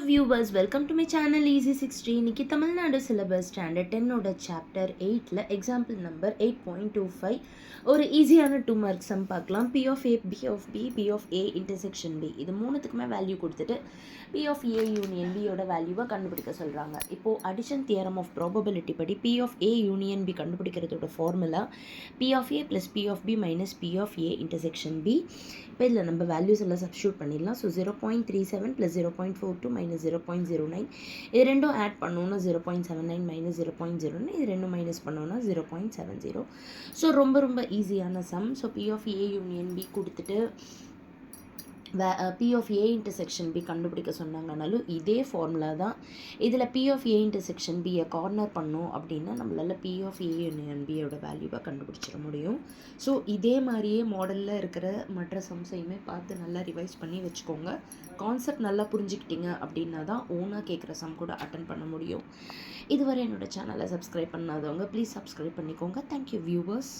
viewers, welcome to my channel Easy 60. இன்னைக்கு Tamil Nadu syllabus standard 10 chapter 8ல example number 8.25 ஒரு ஈஸியான 2 மார்க் சம் பார்க்கலாம். P of A, B of B, P of A intersection B இது மூணுத்துக்குமே value கொடுத்துட்டு P of A union B யோட வேல்யூவை கண்டுபிடிக்க சொல்கிறாங்க. இப்போது அடிஷன் தியரம் ஆஃப் ப்ராபபிலிட்டி படி P of A union B கண்டுபிடிக்கிறதோட formula P of A plus P of B minus P of A intersection B. இப்போ இதில் நம்ம வேல்யூஸ் எல்லாம் சப்ஸ்டியூட் பண்ணிடலாம். ஸோ 0.37 ப்ளஸ் 0.42 மைனஸ் 0.09 இது ரெண்டும் ஆட் பண்ணோன்னா 0.79 மைனஸ் 0.09 இது ரெண்டும் மைனஸ் பண்ணோன்னா 0.70. ஸோ ரொம்ப ஈஸியான sum. So P of A union B கொடுத்துட்டு P of A intersection B கண்டுபிடிக்க சொன்னாங்கனாலும் இதே ஃபார்முலா தான். இதில் P of A intersection Bயை கார்னர் பண்ணோம் அப்படின்னா நம்மளால் P of A யூனியன் Bயோட வேல்யூவை கண்டுபிடிச்சிட முடியும். ஸோ இதே மாதிரியே மாடலில் இருக்கிற மற்ற சம்ஸையுமே பார்த்து நல்லா ரிவைஸ் பண்ணி வச்சுக்கோங்க. கான்செப்ட் நல்லா புரிஞ்சுக்கிட்டீங்க அப்படின்னா தான் ஓனாக கேட்குற சம் கூட அட்டன் பண்ண முடியும். இதுவரை என்னோடய சேனலை சப்ஸ்கிரைப் பண்ணாதவங்க ப்ளீஸ் சப்ஸ்கிரைப் பண்ணிக்கோங்க. Thank you viewers.